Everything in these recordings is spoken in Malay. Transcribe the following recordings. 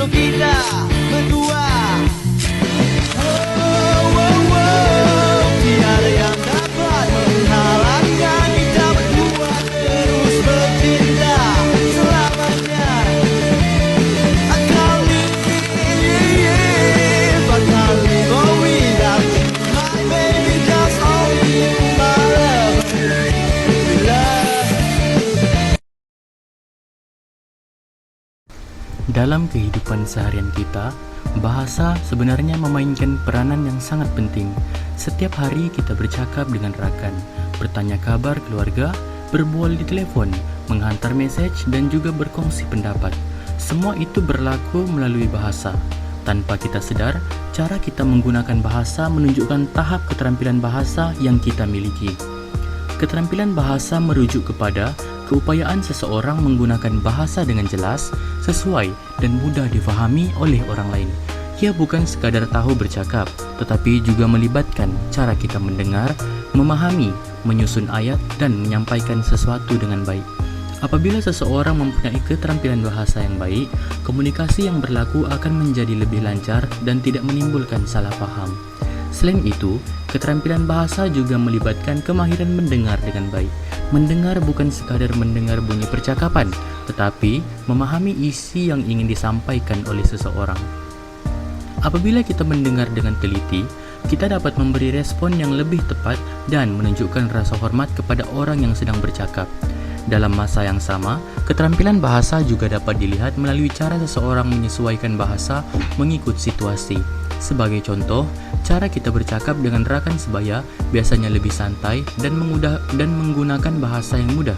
untuk kita berdua. Oh, oh, oh, tiada yang dapat menghalangkan kita berdua terus bercinta selamanya. I can't live, I can't live on without you, my baby, just only you, my love, love. Dalam kehidupan seharian kita, bahasa sebenarnya memainkan peranan yang sangat penting. Setiap hari kita bercakap dengan rakan, bertanya kabar keluarga, berbual di telepon, menghantar message dan juga berkongsi pendapat. Semua itu berlaku melalui bahasa. Tanpa kita sadar, cara kita menggunakan bahasa menunjukkan tahap keterampilan bahasa yang kita miliki. Keterampilan bahasa merujuk kepada keupayaan seseorang menggunakan bahasa dengan jelas, sesuai dan mudah difahami oleh orang lain. Ia bukan sekadar tahu bercakap, tetapi juga melibatkan cara kita mendengar, memahami, menyusun ayat dan menyampaikan sesuatu dengan baik. Apabila seseorang mempunyai keterampilan bahasa yang baik, komunikasi yang berlaku akan menjadi lebih lancar dan tidak menimbulkan salah paham. Selain itu, keterampilan bahasa juga melibatkan kemahiran mendengar dengan baik. Mendengar bukan sekadar mendengar bunyi percakapan, tetapi memahami isi yang ingin disampaikan oleh seseorang. Apabila kita mendengar dengan teliti, kita dapat memberi respon yang lebih tepat dan menunjukkan rasa hormat kepada orang yang sedang bercakap. Dalam masa yang sama, keterampilan bahasa juga dapat dilihat melalui cara seseorang menyesuaikan bahasa mengikut situasi. Sebagai contoh, cara kita bercakap dengan rakan sebaya biasanya lebih santai dan menggunakan bahasa yang mudah.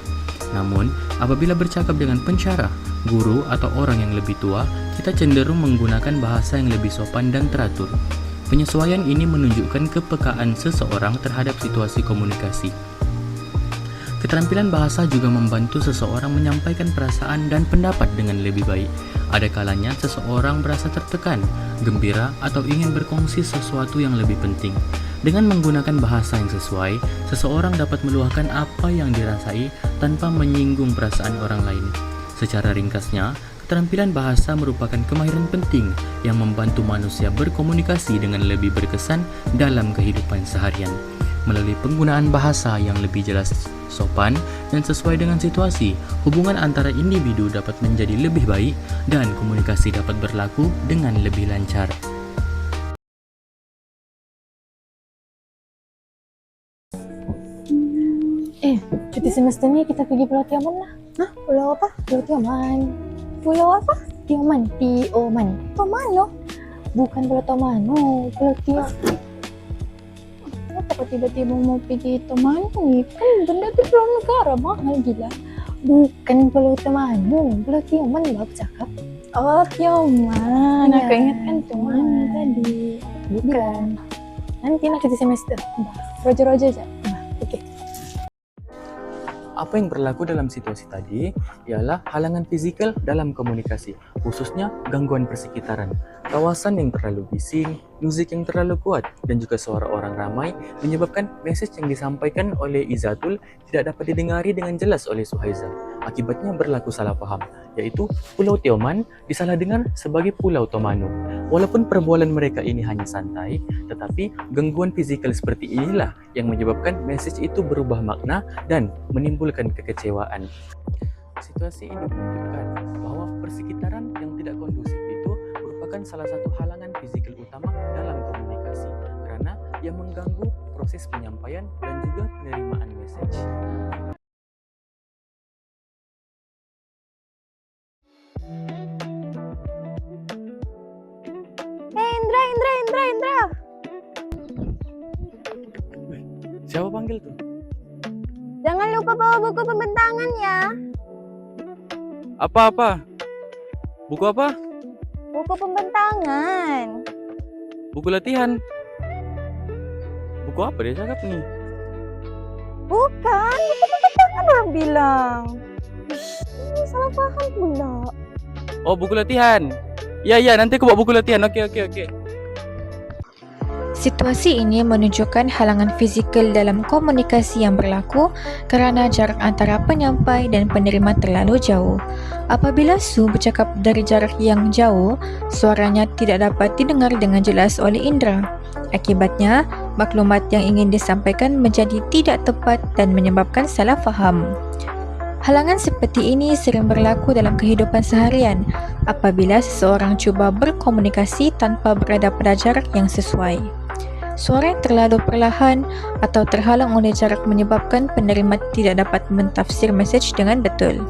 Namun, apabila bercakap dengan pensyarah, guru atau orang yang lebih tua, kita cenderung menggunakan bahasa yang lebih sopan dan teratur. Penyesuaian ini menunjukkan kepekaan seseorang terhadap situasi komunikasi. Keterampilan bahasa juga membantu seseorang menyampaikan perasaan dan pendapat dengan lebih baik. Ada kalanya seseorang merasa tertekan, gembira, atau ingin berkongsi sesuatu yang lebih penting. Dengan menggunakan bahasa yang sesuai, seseorang dapat meluahkan apa yang dirasai tanpa menyinggung perasaan orang lain. Secara ringkasnya, keterampilan bahasa merupakan kemahiran penting yang membantu manusia berkomunikasi dengan lebih berkesan dalam kehidupan seharian. Melalui penggunaan bahasa yang lebih jelas, sopan, dan sesuai dengan situasi, hubungan antara individu dapat menjadi lebih baik dan komunikasi dapat berlaku dengan lebih lancar. Cuti semester ni kita pergi Pulau Tioman lah. Hah? Pulau apa? Pulau Tioman. Pulau apa? Tioman. Tioman. Tomano? Bukan Pulau Tomano. Pulau Tioman. Kenapa tiba-tiba mau pergi Tomano ni? Kan benda tu pulau negara, mahal gila. Bukan Pulau Tomano. Pulau Tioman lah aku cakap. Oh, Tioman. Aku ingatkan Tomano tadi. Bukan. Nanti nak cuti semester. Roger-roger je. Okey. Apa yang berlaku dalam situasi tadi ialah halangan fizikal dalam komunikasi, khususnya gangguan persekitaran. Kawasan yang terlalu bising, muzik yang terlalu kuat, dan juga suara orang ramai menyebabkan mesej yang disampaikan oleh Izzatul tidak dapat didengari dengan jelas oleh Suhaiza. Akibatnya berlaku salah paham, yaitu Pulau Tioman disalah dengar sebagai Pulau Tomano. Walaupun perbualan mereka ini hanya santai, tetapi gangguan fizikal seperti inilah yang menyebabkan mesej itu berubah makna dan menimbulkan kekecewaan. Situasi ini menunjukkan bahwa persekitaran yang tidak kondusif itu merupakan salah satu halangan fizikal utama dalam komunikasi, karena ia mengganggu proses penyampaian dan juga penerimaan mesej. Indra. Siapa panggil tuh? Jangan lupa bawa buku pembentangan ya. Apa? Buku apa? Buku pembentangan. Buku latihan. Buku apa dia cakap nih? Bukan, buku pembentangan orang bilang. Ini salah paham pula. Oh, buku latihan. Ya, nanti aku bawa buku latihan. Oke. Situasi ini menunjukkan halangan fizikal dalam komunikasi yang berlaku kerana jarak antara penyampai dan penerima terlalu jauh. Apabila Su bercakap dari jarak yang jauh, suaranya tidak dapat didengar dengan jelas oleh indera. Akibatnya, maklumat yang ingin disampaikan menjadi tidak tepat dan menyebabkan salah faham. Halangan seperti ini sering berlaku dalam kehidupan seharian apabila seseorang cuba berkomunikasi tanpa berada pada jarak yang sesuai. Suara yang terlalu perlahan atau terhalang oleh jarak menyebabkan penerima tidak dapat mentafsir mesej dengan betul.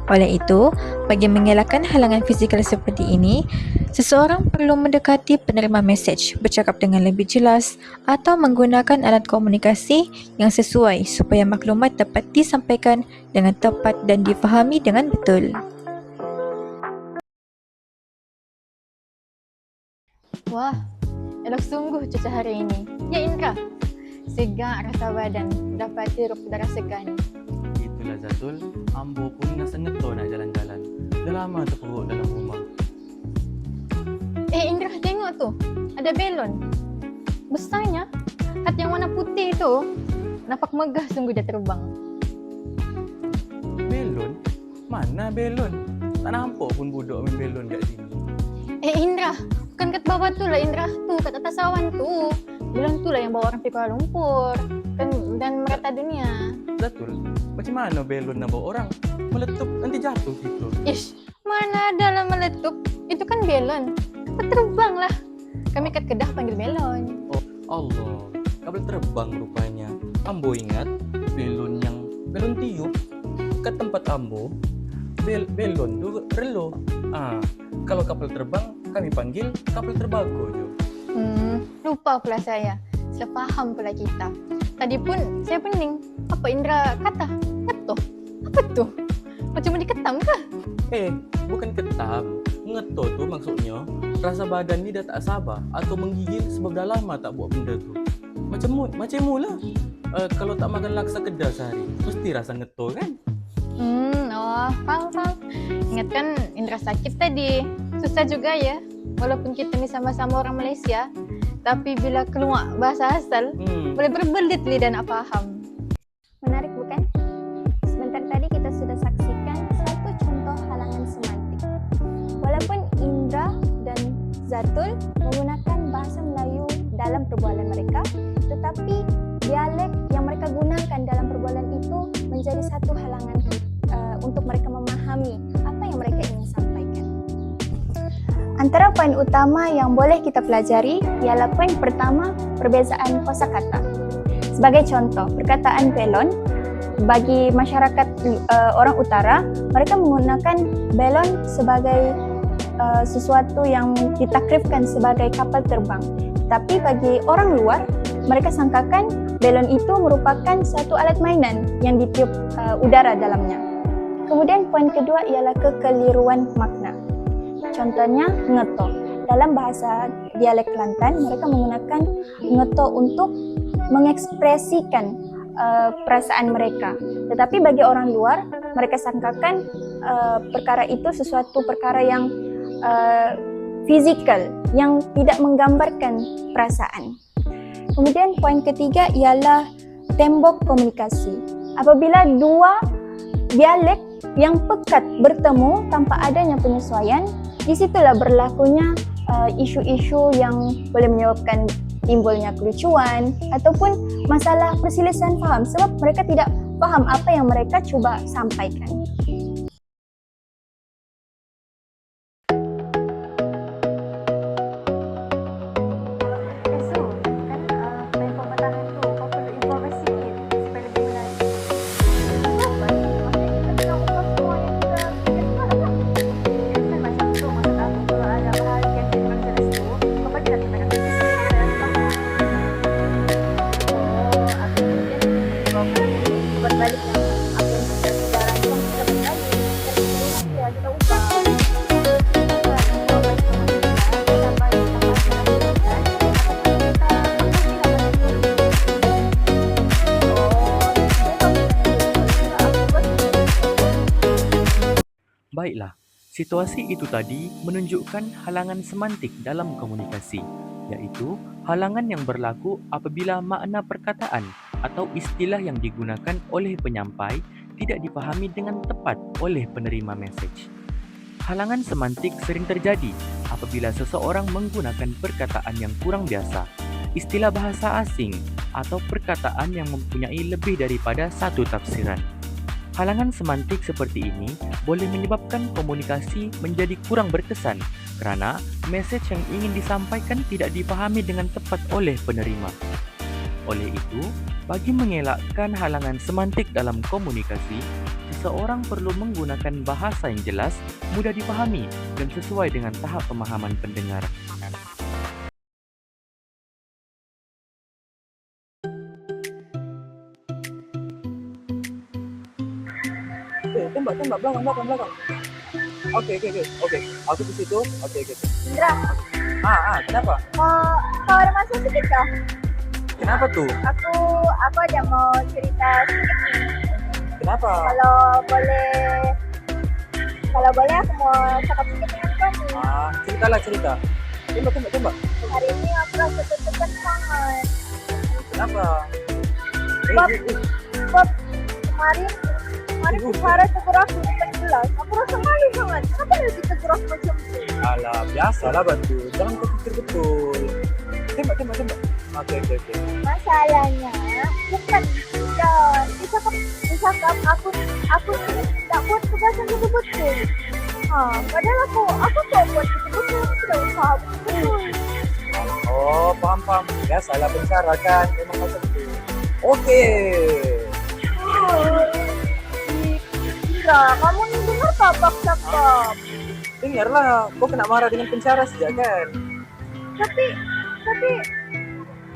Oleh itu, bagi mengelakkan halangan fizikal seperti ini, seseorang perlu mendekati penerima mesej, bercakap dengan lebih jelas atau menggunakan alat komunikasi yang sesuai supaya maklumat dapat disampaikan dengan tepat dan difahami dengan betul. Wah, elok sungguh cuaca hari ini. Ya Indra, segar rasa badan, dapat hirup udara segar ni. Itulah Zatul, ambo pun rasa ngeto nak jalan-jalan. Dah lama terperuk dalam rumah. Indra, tengok tu, ada belon. Besarnya, kat yang warna putih tu, nampak megah sungguh dia terbang. Belon? Mana belon? Tak nampak pun budak main belon kat sini. Indra, bukan kat bawah tu lah Indra, tu kat atas awan tu. Belon tu lah yang bawa orang pergi Kuala Lumpur dan merata dunia. Zatul, macam mana belon nak bawa orang? Meletup, nanti jatuh gitu. Ish, mana ada lah meletup. Itu kan belon. Kapal terbang lah. Kami kat Kedah panggil belon. Oh Allah, kapal terbang rupanya. Ambo ingat belon tiup kat tempat ambo. Belon tu relo. Kalau kapal terbang kami panggil kapal terbago je. Lupa pula saya. Salah faham pula kita. Tadi pun saya pening. Apa Indra kata? Ngeto? Apa tu? Macam mau diketam ke? Bukan ketam. Ngeto tu maksudnya rasa badan ni dah tak sabar atau menggigil sebab dah lama tak buat benda tu. Macam mu lah. Kalau tak makan laksa Kedah sehari, mesti rasa ngeto kan? Faham. Ingat kan Indra sakit tadi. Susah juga ya. Walaupun kita ni sama-sama orang Malaysia, tapi bila keluar bahasa asal, boleh berbelit lidah nak faham. Menarik bukan? Sebentar tadi kita sudah saksikan satu contoh halangan semantik. Walaupun Indra dan Zatul menggunakan bahasa Melayu dalam perbualan mereka, tetapi dialek yang mereka gunakan dalam perbualan itu menjadi satu halangan untuk mereka memahami apa yang mereka ingin sampaikan. Antara poin utama yang boleh kita pelajari ialah poin pertama, perbezaan kosakata. Sebagai contoh, perkataan belon bagi masyarakat orang utara, mereka menggunakan belon sebagai sesuatu yang ditakrifkan sebagai kapal terbang. Tapi bagi orang luar, mereka sangkakan belon itu merupakan satu alat mainan yang ditiup udara dalamnya. Kemudian poin kedua ialah kekeliruan makna. Contohnya ngeto. Dalam bahasa dialek Kelantan, mereka menggunakan ngeto untuk mengekspresikan perasaan mereka. Tetapi bagi orang luar, mereka sangkakan perkara itu sesuatu perkara yang fizikal, yang tidak menggambarkan perasaan. Kemudian poin ketiga ialah tembok komunikasi. Apabila dua dialek yang pekat bertemu tanpa adanya penyesuaian, di situlah berlakunya isu-isu yang boleh menyebabkan timbulnya kelucuan ataupun masalah perselisihan faham sebab mereka tidak faham apa yang mereka cuba sampaikan. Berbalik dengan apa yang sudah kita rancang Situasi itu tadi menunjukkan halangan semantik dalam komunikasi, yaitu halangan yang berlaku apabila makna perkataan atau istilah yang digunakan oleh penyampai tidak dipahami dengan tepat oleh penerima message. Halangan semantik sering terjadi apabila seseorang menggunakan perkataan yang kurang biasa, istilah bahasa asing, atau perkataan yang mempunyai lebih daripada satu tafsiran. Halangan semantik seperti ini boleh menyebabkan komunikasi menjadi kurang berkesan kerana mesej yang ingin disampaikan tidak dipahami dengan tepat oleh penerima. Oleh itu, bagi mengelakkan halangan semantik dalam komunikasi, seseorang perlu menggunakan bahasa yang jelas, mudah dipahami, dan sesuai dengan tahap pemahaman pendengar. Tembak, belakang. Oke. Aku di situ. Oke. Indra, Kenapa? kau ada masa sedikit kah? Kenapa tuh? Aku ada mau cerita sedikit nih. Kenapa? Kalau boleh aku mau cakap sedikit dengan kau nih. Cerita. Tembak. Hari ini aku rasa tertekan banget. Kenapa? Bob, kemarin Farah tegur aku di depan kelas. Aku rasa malu banget. Kenapa dia ditegur aku macam itu? Alah, biasalah Batu. Jangan kau pikir betul. Tembak. Oke. Masalahnya bukan disakap aku tak buat tugas yang betul-betul. Padahal aku tak buat betul-betul. Aku sudah usaha betul. Oh, paham. Biasalah pencara kan. Memang macam itu. Oke. Indra, kamu ni dengar tak Bab cakap? Dengarlah, kau kena marah dengan pencara sejak kan? Tapi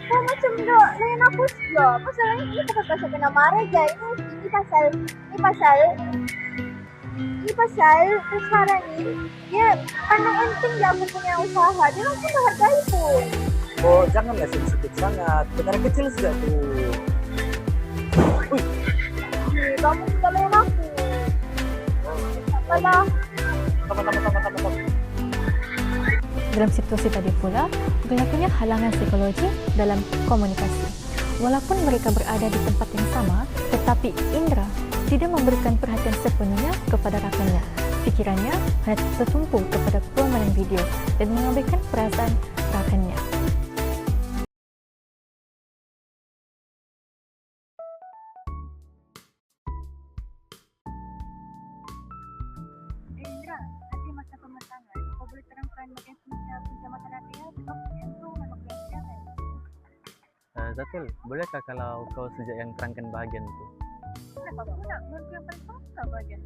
kau macam dah layan aku juga. Masalahnya ini bukan pasal kena marah je. Ini pasal usaha ni. Dia pandang enteng je aku punya usaha. Dia langsung menghargai pun. Oh, janganlah sensitif sangat. Perkara kecil sudah tu. Kamu sudah layan aku. Apalah. Tama. Dalam situasi tadi pula, berlakunya halangan psikologi dalam komunikasi. Walaupun mereka berada di tempat yang sama, tetapi Indra tidak memberikan perhatian sepenuhnya kepada rakannya. Pikirannya hanya tertumpu kepada permainan video dan mengabaikan perasaan rakannya. Indra, nanti masa pematangan, kau boleh terangkan bagaimana penjamatan rakyat yang tu memang kelihatan. Zatul, bolehkah kalau kau sejak yang terangkan bahagian itu? Kenapa aku nak menurut yang paling pasal bagian?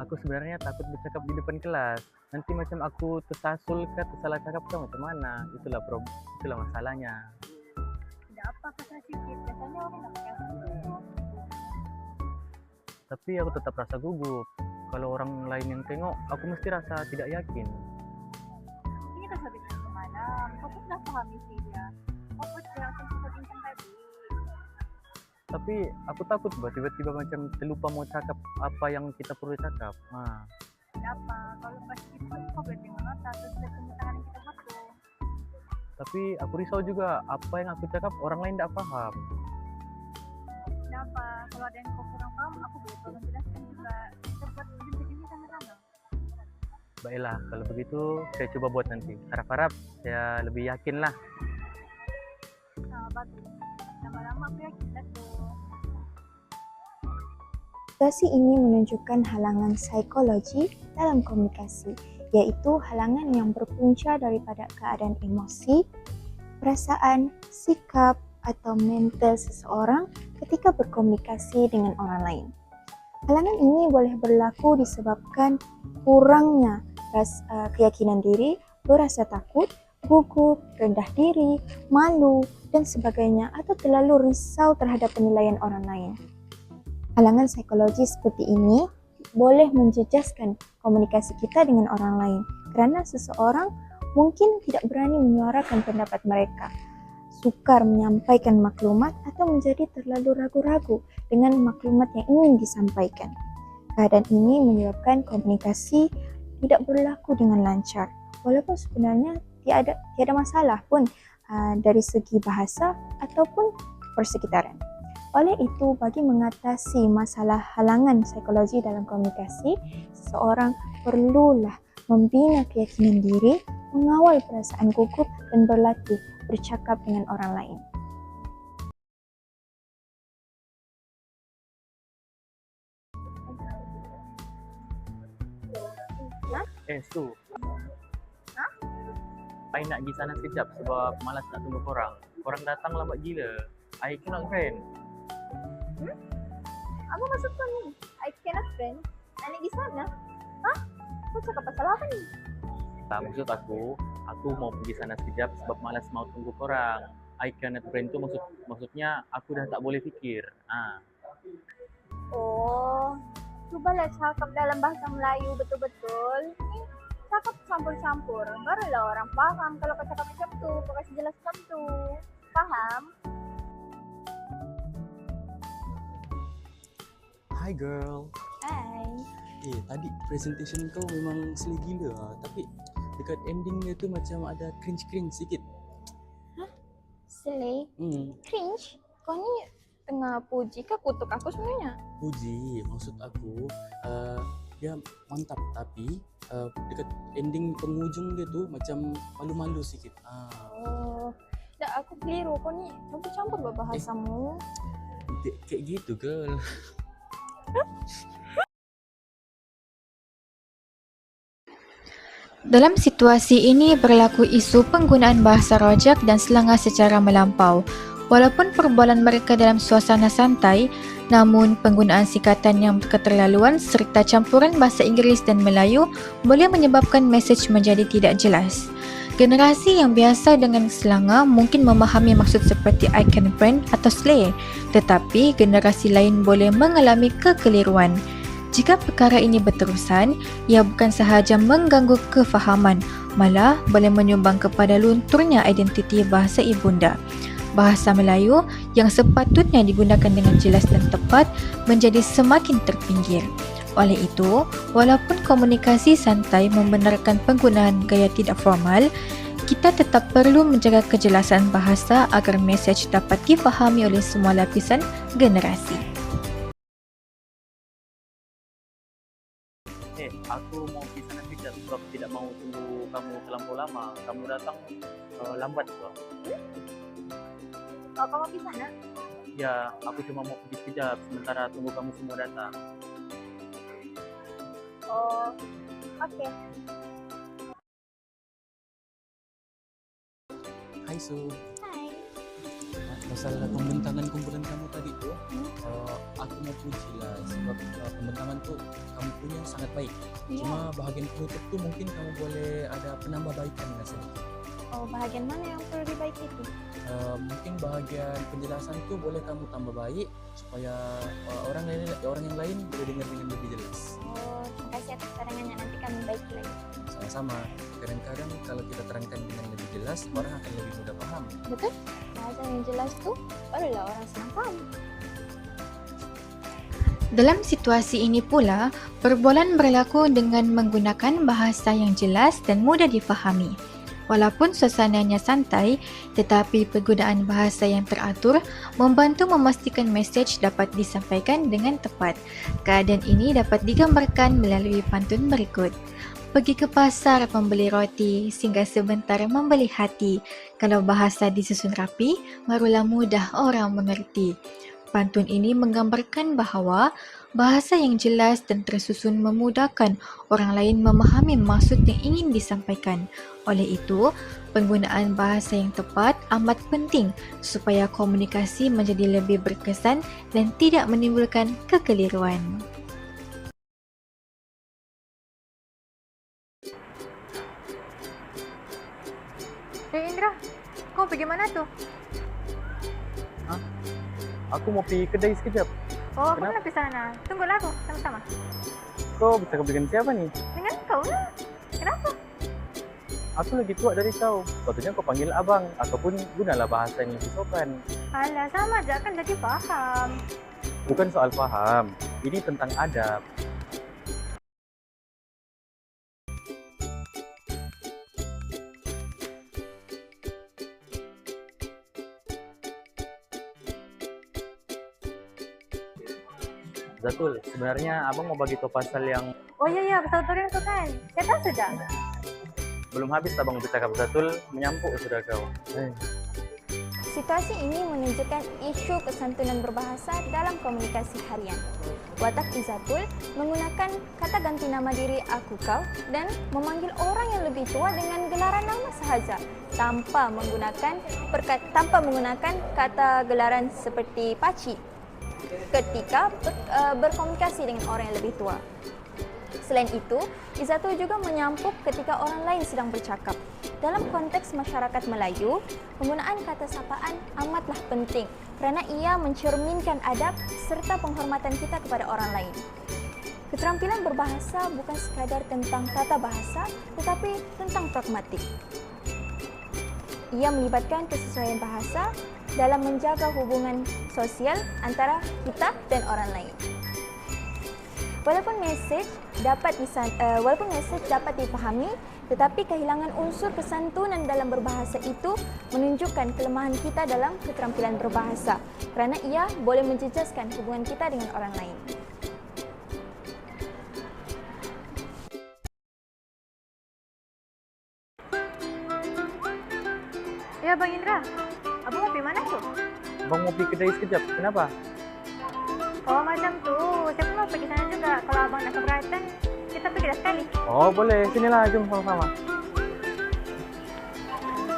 Aku sebenarnya takut bercakap di depan kelas. Nanti macam aku tersasul ke tersalah cakap kau macam mana? Itulah masalahnya. Tidak apa pasal sikit, biasanya orang nak kasih. Tapi aku tetap rasa gugup. Kalau orang lain yang tengok, aku mesti rasa tidak yakin. Ini kan sampai ke malam, kau pun dah faham isi dia. Kau pun dah langsung kita bincang tadi. Tapi aku takut tiba-tiba macam terlupa mau cakap apa yang kita perlu cakap. Tidak apa, kalau lepas itu kau boleh tengok nota terus lihat tangan yang kita buat tu. Tapi aku risau juga apa yang aku cakap orang lain tak faham. Tidak apa, kalau ada yang kau kurang paham, aku boleh tolong jelaskan juga. Kita buat bincang ini sama-sama. Baiklah, kalau begitu saya coba buat nanti. Harap-harap saya lebih yakin lah. Bagus. Lama-lama aku yakin dah tu. Situasi ini menunjukkan halangan psikologi dalam komunikasi, yaitu halangan yang berpunca daripada keadaan emosi, perasaan, sikap, atau mental seseorang ketika berkomunikasi dengan orang lain. Halangan ini boleh berlaku disebabkan kurangnya keyakinan diri, berasa takut, gugup, rendah diri, malu, dan sebagainya, atau terlalu risau terhadap penilaian orang lain. Halangan psikologi seperti ini boleh menjejaskan komunikasi kita dengan orang lain kerana seseorang mungkin tidak berani menyuarakan pendapat mereka, sukar menyampaikan maklumat, atau menjadi terlalu ragu-ragu dengan maklumat yang ingin disampaikan. Keadaan ini menyebabkan komunikasi tidak berlaku dengan lancar, walaupun sebenarnya tiada masalah pun dari segi bahasa ataupun persekitaran. Oleh itu, bagi mengatasi masalah halangan psikologi dalam komunikasi, seseorang perlulah membina keyakinan diri, mengawal perasaan gugup dan berlatih bercakap dengan orang lain. Su. I nak pergi sana sekejap sebab malas nak tunggu korang. Korang datang lambat gila. I cannot friend. Apa maksud kau ni? I cannot friend. I nak pergi sana? Hah? Kau cakap pasal apa ni? Tak, maksud aku mau pergi sana sekejap sebab malas mau tunggu korang. I cannot friend tu maksudnya aku dah tak boleh fikir. Oh, cubalah cakap dalam bahasa Melayu betul-betul. Cakap campur-campur. Barulah orang faham kalau kau cakap macam tu. Kau kasih jelaskan tu. Faham? Hi girl. Hai. Tadi presentation kau memang slay gila tapi dekat ending dia tu macam ada cringe-cringe sikit. Slay? Cringe? Kau ni tengah puji ke kutuk aku sebenarnya? Puji, maksud aku dia mantap tapi dekat ending penghujung dia tu macam malu-malu sikit. Oh, dah aku keliru. Kau ni campur-campur bahasamu. Kayak gitu girl. Dalam situasi ini berlaku isu penggunaan bahasa rojak dan selenga secara melampau. Walaupun perbualan mereka dalam suasana santai, namun penggunaan sikatan yang keterlaluan serta campuran bahasa Inggeris dan Melayu boleh menyebabkan mesej menjadi tidak jelas. Generasi yang biasa dengan selenga mungkin memahami maksud seperti I can friend atau slay, tetapi generasi lain boleh mengalami kekeliruan. Jika perkara ini berterusan, ia bukan sahaja mengganggu kefahaman, malah boleh menyumbang kepada lunturnya identiti bahasa ibunda. Bahasa Melayu yang sepatutnya digunakan dengan jelas dan tepat menjadi semakin terpinggir. Oleh itu, walaupun komunikasi santai membenarkan penggunaan gaya tidak formal, kita tetap perlu menjaga kejelasan bahasa agar mesej dapat difahami oleh semua lapisan generasi. Aku mau pergi sana sekejap sebab tidak mahu tunggu kamu terlampau lama. Kamu datang lambat tu. Oh, kau mau pergi sana? Ya, aku cuma mau pergi sekejap sementara tunggu kamu semua datang. Oh, okey. Hai Su. Hai. Masalah pembentangan kumpulan kamu tadi tu, aku mau puji lah sebab pembentangan tu kamu punya sangat baik. Cuma bahagian penutup tu mungkin kamu boleh ada penambahbaikan lah sedikit. Oh, bahagian mana yang perlu dibaiki tu? Mungkin bahagian penjelasan tu boleh kamu tambah baik supaya orang yang lain boleh dengar dengan lebih jelas. Oh, terima kasih atas sarangannya. Nanti kami baiki lagi. Sama-sama. Kadang-kadang kalau kita terangkan dengan lebih jelas, orang akan lebih mudah paham. Betul? Bahasa yang jelas tu barulah orang senang faham. Dalam situasi ini pula, perbualan berlaku dengan menggunakan bahasa yang jelas dan mudah difahami. Walaupun suasananya santai, tetapi penggunaan bahasa yang teratur membantu memastikan mesej dapat disampaikan dengan tepat. Keadaan ini dapat digambarkan melalui pantun berikut. Pergi ke pasar membeli roti, singgah sebentar membeli hati. Kalau bahasa disusun rapi, barulah mudah orang mengerti. Pantun ini menggambarkan bahawa bahasa yang jelas dan tersusun memudahkan orang lain memahami maksud yang ingin disampaikan. Oleh itu, penggunaan bahasa yang tepat amat penting supaya komunikasi menjadi lebih berkesan dan tidak menimbulkan kekeliruan. Indra, kau pergi mana tu? Aku mau pergi kedai sekejap. Oh, kau Kenapa? nak pergi sana. Tunggulah aku, sama-sama. Kau bercakap dengan siapa ni? Dengan kau lah. Kenapa? Aku lagi tua dari kau. Patutnya kau panggil abang ataupun gunalah bahasa yang lebih sopan. Alah, sama aja kan jadi faham. Bukan soal faham. Ini tentang adab. Zatul, sebenarnya abang mau bagi tau pasal yang Oh iya, betul-betul itu kan. Saya tahu sudah. belum habis abang bercakap. Zatul, menyampuk sudah kau. Situasi ini menunjukkan isu kesantunan berbahasa dalam komunikasi harian. Watak Izatul menggunakan kata ganti nama diri aku kau dan memanggil orang yang lebih tua dengan gelaran nama sahaja tanpa menggunakan kata gelaran seperti paci ketika berkomunikasi dengan orang yang lebih tua. Selain itu, Izatul juga menyampuk ketika orang lain sedang bercakap. Dalam konteks masyarakat Melayu, penggunaan kata sapaan amatlah penting kerana ia mencerminkan adab serta penghormatan kita kepada orang lain. Keterampilan berbahasa bukan sekadar tentang tata bahasa, tetapi tentang pragmatik. Ia melibatkan kesesuaian bahasa dalam menjaga hubungan sosial antara kita dan orang lain. Walaupun mesej dapat dipahami, tetapi kehilangan unsur kesantunan dalam berbahasa itu menunjukkan kelemahan kita dalam keterampilan berbahasa kerana ia boleh menjejaskan hubungan kita dengan orang lain. Ya Bang Indra, abang mau pergi mana tu? Abang mau pergi kedai sekejap, kenapa? Oh macam tu, saya pun mau pergi sana juga. Kalau abang nak keberatan, kita pergi dah sekali. Oh boleh, sinilah, jom sama-sama.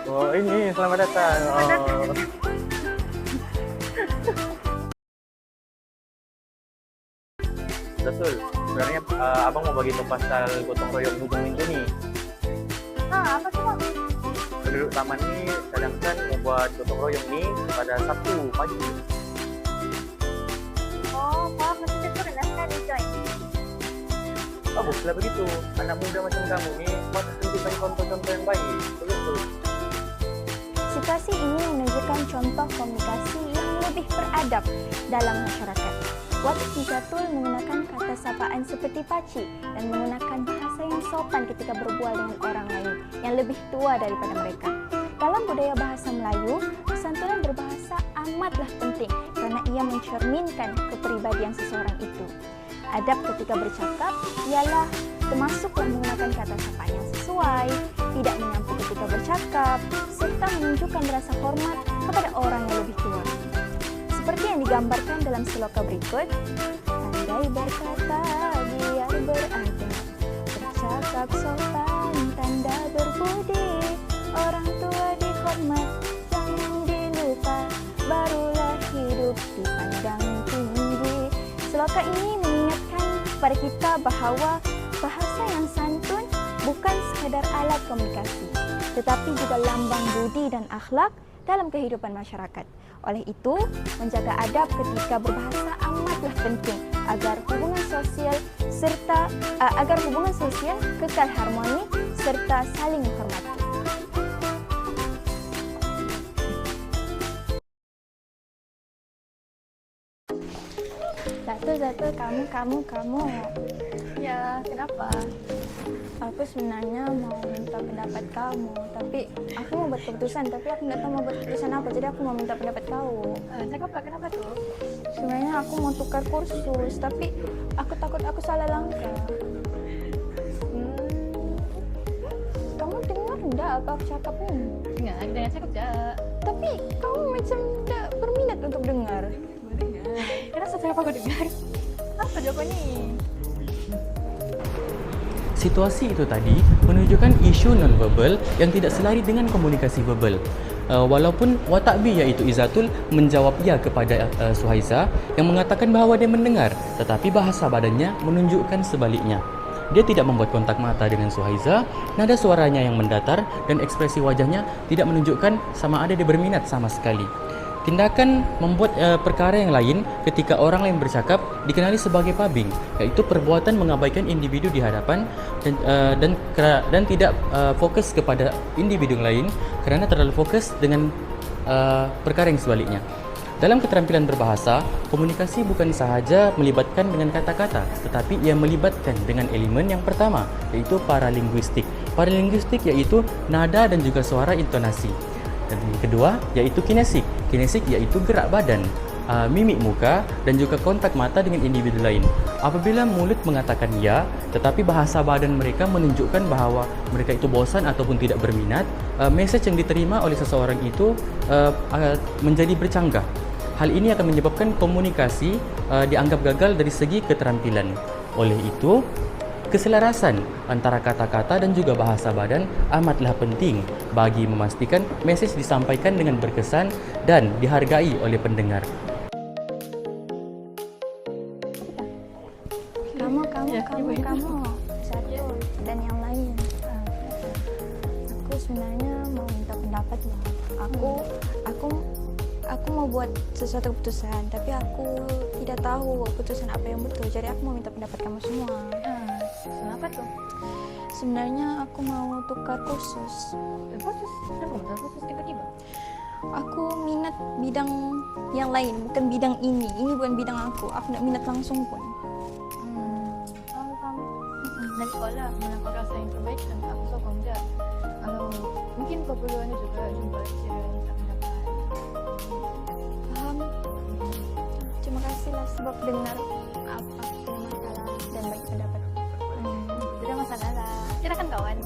Oh ini, selamat datang. Zatul, sebenarnya abang mau bagi tau pasal gotong royong hujung minggu ni. Apa tu bang? Penduduk taman ni cadangkan membuat gotong royong ni pada Sabtu pagi. Oh, wah, macam tu rendah sekali join. Baguslah begitu. Anak muda macam kamu ni patut tunjukkan contoh-contoh yang baik. Betul. Situasi ini menunjukkan contoh komunikasi yang lebih beradab dalam masyarakat. Watak Izatul menggunakan kata sapaan seperti paci dan menggunakan bahasa yang sopan ketika berbual dengan orang lain yang lebih tua daripada mereka. Dalam budaya bahasa Melayu, kesantunan berbahasa amatlah penting kerana ia mencerminkan kepribadian seseorang itu. Adab ketika bercakap ialah termasuklah menggunakan kata sapaan yang sesuai, tidak menyampuk ketika bercakap, serta menunjukkan rasa hormat kepada orang yang lebih tua. Seperti yang digambarkan dalam seloka berikut, pandai berkata biar beradab, bercakap sopan tanda berbudi, orang tua dihormat jangan dilupa, barulah hidup dipandang tinggi. Seloka ini mengingatkan kepada kita bahawa bahasa yang santun bukan sekadar alat komunikasi, tetapi juga lambang budi dan akhlak dalam kehidupan masyarakat. Oleh itu, menjaga adab ketika berbahasa amatlah penting agar hubungan sosial kekal harmoni serta saling menghormati. Zatul, kamu. Ya, kenapa? Aku sebenarnya mau minta pendapat kamu, tapi aku mau buat keputusan, tapi aku nggak tahu mau buat keputusan apa, jadi aku mau minta pendapat kau. Kenapa tuh? Sebenarnya aku mau tukar kursus, tapi aku takut aku salah langkah. Kamu dengar enggak apa aku cakap ni? Enggak, aku dengar cakap je. Tapi kamu macam tak berminat untuk dengar. Kenapa cakap aku dengar? Apa jawapan ni? Situasi itu tadi menunjukkan isu non-verbal yang tidak selari dengan komunikasi verbal. Walaupun watak B iaitu Izatul menjawab ya kepada Suhaiza yang mengatakan bahawa dia mendengar, tetapi bahasa badannya menunjukkan sebaliknya. Dia tidak membuat kontak mata dengan Suhaiza, nada suaranya yang mendatar dan ekspresi wajahnya tidak menunjukkan sama ada dia berminat sama sekali. Tindakan membuat perkara yang lain ketika orang lain bercakap dikenali sebagai pubbing, iaitu perbuatan mengabaikan individu di hadapan dan tidak fokus kepada individu lain kerana terlalu fokus dengan perkara yang sebaliknya. Dalam keterampilan berbahasa, komunikasi bukan sahaja melibatkan dengan kata-kata, tetapi ia melibatkan dengan elemen yang pertama, iaitu paralinguistik. Paralinguistik iaitu nada dan juga suara intonasi. Dan yang kedua iaitu kinesik. Kinesik iaitu gerak badan. mimik muka dan juga kontak mata dengan individu lain. Apabila mulut mengatakan ya, tetapi bahasa badan mereka menunjukkan bahawa mereka itu bosan ataupun tidak berminat, mesej yang diterima oleh seseorang itu menjadi bercanggah. Hal ini akan menyebabkan komunikasi dianggap gagal dari segi keterampilan. Oleh itu, keselarasan antara kata-kata dan juga bahasa badan amatlah penting bagi memastikan mesej disampaikan dengan berkesan dan dihargai oleh pendengar. Kamu satu dan yang lain. Aku sebenarnya mau minta pendapat lah. Aku mau buat sesuatu keputusan, tapi aku tidak tahu keputusan apa yang betul. Jadi aku mau minta pendapat kamu semua. Kenapa tuh? Sebenarnya aku mau tukar kursus. Kursus? Kenapa mau kursus tiba-tiba? Aku minat bidang yang lain, bukan bidang ini. Ini bukan bidang aku. Aku nak minat langsung pun. Paham. Dari sekolah, mana kau rasa yang terbaik dan aku sokong je. Kalau mungkin kau perlu juga jumpa lecturer yang tak pendapat. Paham? Terima kasih lah sebab dengar apa masalah dan bagi pendapat. Tidak masalah lah. Kita kan kawan.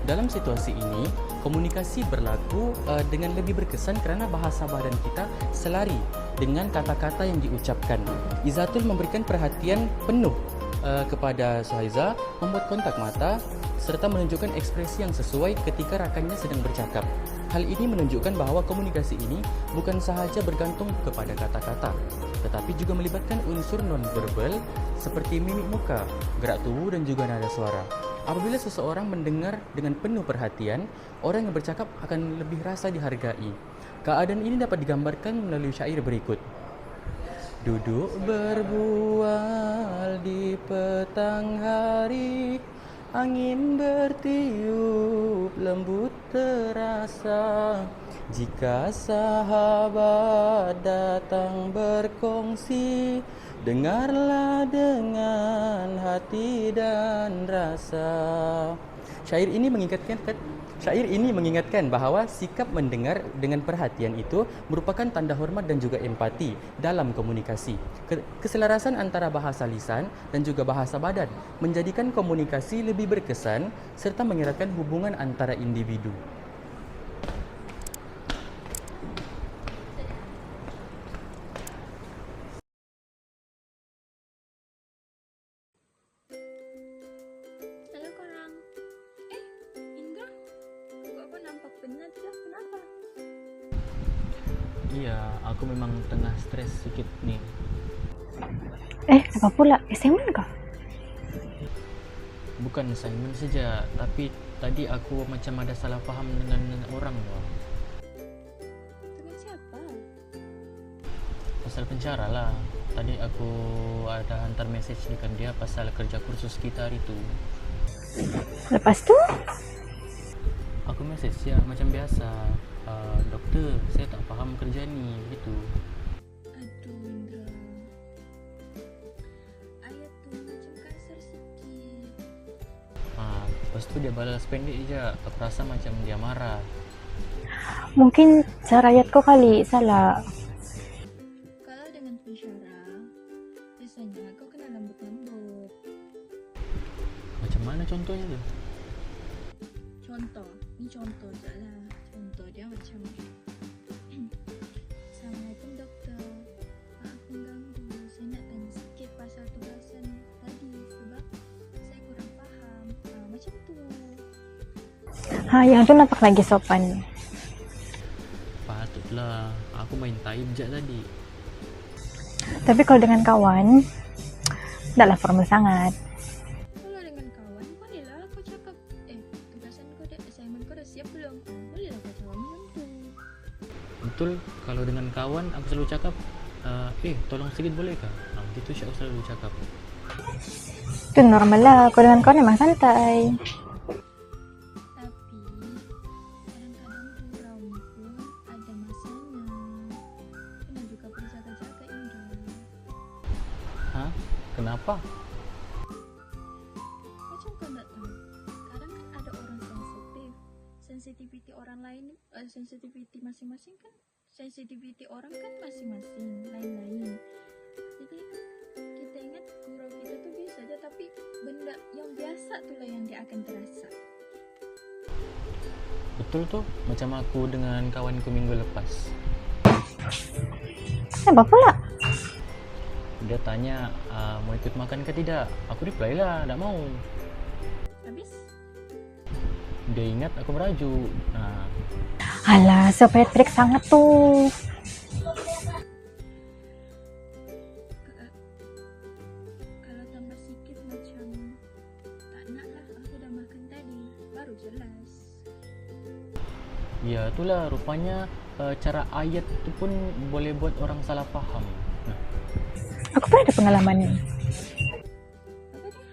Dalam situasi ini, komunikasi berlaku dengan lebih berkesan kerana bahasa badan kita selari dengan kata-kata yang diucapkan. Izatul memberikan perhatian penuh kepada Suhaiza, membuat kontak mata serta menunjukkan ekspresi yang sesuai ketika rakannya sedang bercakap. Hal ini menunjukkan bahawa komunikasi ini bukan sahaja bergantung kepada kata-kata, tetapi juga melibatkan unsur non-verbal seperti mimik muka, gerak tubuh dan juga nada suara. Apabila seseorang mendengar dengan penuh perhatian, orang yang bercakap akan lebih rasa dihargai. Keadaan ini dapat digambarkan melalui syair berikut. Duduk berbual di petang hari, angin bertiup lembut terasa. Jika sahabat datang berkongsi, dengarlah dengan hati dan rasa. Syair ini mengingatkan bahawa sikap mendengar dengan perhatian itu merupakan tanda hormat dan juga empati dalam komunikasi. Keselarasan antara bahasa lisan dan juga bahasa badan menjadikan komunikasi lebih berkesan serta mengeratkan hubungan antara individu. Halo korang. Indra, kok aku nampak penat ya? Kenapa? Iya, aku memang tengah stres sedikit nih. Apa pula? Assignment kah? Bukan assignment saja, tapi tadi aku macam ada salah faham dengan orang loh. Dengan siapa? Pasal pencara lah. Tadi aku ada hantar mesej dengan dia pasal kerja kursus kita hari tu. Lepas tu? Aku mesej ya macam biasa. Doktor, saya tak faham kerja ni, gitu. Aduh Indra, ayat tu macam kasar sikit. Lepas tu dia balas pendek je. Aku rasa macam dia marah. Mungkin cara ayat kau kali salah. Kalau dengan pensyarah, biasanya kau kena lembut-lembut. Macam mana contohnya tu? Contoh, ni contoh je lah. Contoh dia macam Assalamualaikum doktor, maaf mengganggu. Saya nak tanya sikit pasal tugasan tadi sebab saya kurang faham. Macam tu. Yang tu nampak lagi sopan. Patutlah, aku main taib je tadi. Tapi kalau dengan kawan, taklah formal sangat. Kalau dengan kawan, bolehlah kau cakap, tugasan kau dah, assignment kau dah siap belum? Bolehlah kau jawab macam tu. Betul, kalau dengan kawan aku selalu cakap, tolong sikit boleh kah? Gitu aku selalu cakap. Itu normal lah, kalau dengan kawan memang santai. Tapi kadang-kadang gurau ni pun ada masanya. Kena juga berjaga-jaga Indra. Hah? Kenapa? Macam kau nak tahu, kadang kan ada orang sensitif. Sensitiviti orang lain, sensitiviti masing-masing kan sensitivity orang kan masing-masing, lain-lain. Jadi kita ingat gurau kita tuh biasa aja, tapi benda yang biasa itulah yang dia akan terasa. Betul tuh, macam aku dengan kawanku minggu lepas. Apa pula? Dia tanya mau ikut makan ke tidak. Aku reply lah, tak mau. Habis Dia ingat aku merajuk. Nah, Alah, sepetrik sangat tuh. kalau tambah sikit macam tak nak lah, aku udah makan tadi, baru jelas. ya itulah rupanya cara ayat itu pun boleh buat orang salah paham. Nah, Aku pernah ada pengalaman nih. Apa dia?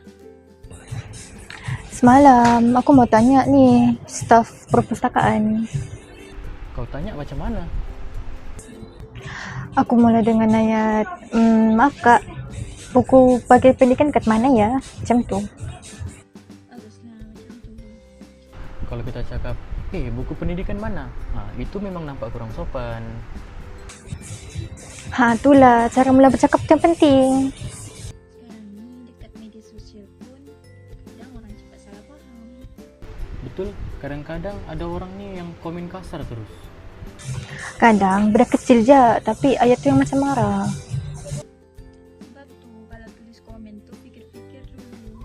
Semalam aku mau tanya nih staf perpustakaan. kau tanya macam mana? Aku mulai dengan ayat, maaf kak, buku bagi pendidikan kat mana ya? Macam tu. Baguslah macam tu. Kalau kita cakap, buku pendidikan mana? Itu memang nampak kurang sopan. Itulah cara mula bercakap yang penting. Sekarang ni dekat media sosial pun kadang orang cepat salah faham. Betul, kadang-kadang ada orang nih yang komen kasar terus. Kadang benda kecil je, tapi ayat tu yang macam marah. Sebab tu kalau tulis komen tu fikir-fikir dulu.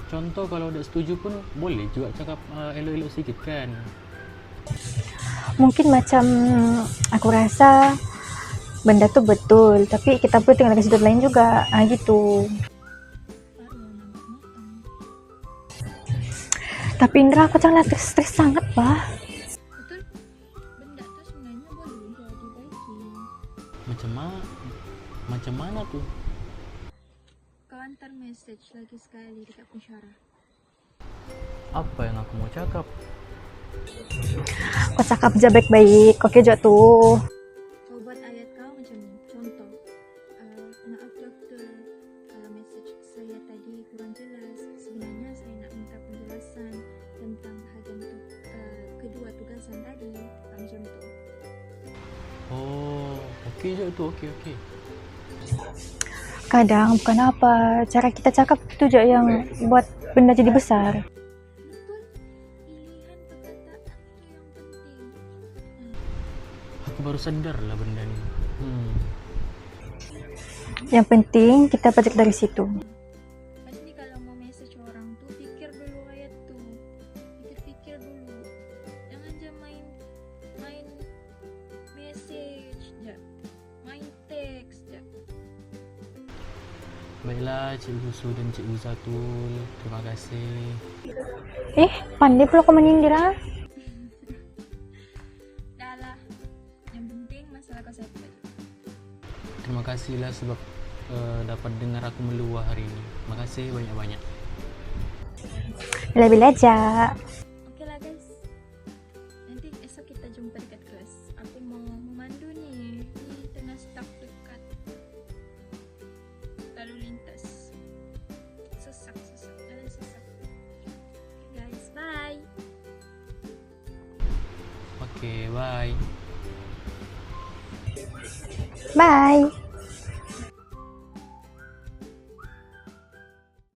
Contoh kalau tak setuju pun boleh juga cakap elok-elok sikit kan. Mungkin macam aku rasa benda tu betul, tapi kita perlu tengok dari sudut lain juga. Gitu. Baru nampak matang. Tapi Indra, aku janganlah stres sangat, bah. Betul? Benda tu sebenarnya boleh je dibaiki. Macam mana tuh? Kau hantar message lagi sekali dekat pensyarah. Apa yang aku mau cakap? Kau cakap je baik-baik. Okey je tu. Kau buat ayat kau macam ni. Contoh, maaf doktor, kalau message saya tadi kurang jelas. Sebenarnya saya nak minta penjelasan tentang bahagian kedua tugasan tadi. Macam tu. Oh, okey je tu, okey. Kadang bukan apa, cara kita cakap tu je yang buat benda jadi besar. Betul. Pilihan perkataan itu yang penting. Aku baru sadar lah benda ni. Yang penting kita belajar dari situ. Pasti kalau mau message orang tu, fikir dulu ayat tu. Fikir dulu. Jangan je main message je. Main teks je. Baiklah Cikgu Su dan Cikgu Zatul, terima kasih. Pandai pula kau menyindir, ah. Dah lah. Yang penting masalah kau settle. Terima kasihlah sebab dapat dengar aku meluah hari ini. Terima kasih banyak-banyak. Bila-bila aja. Okey lah guys. Nanti esok kita jumpa dekat kelas. Aku mau memandu ni. Ni tengah stuck dekat lalu lintas. Sesak. Jalan sesak. Okay guys, bye. Oke, bye. Bye.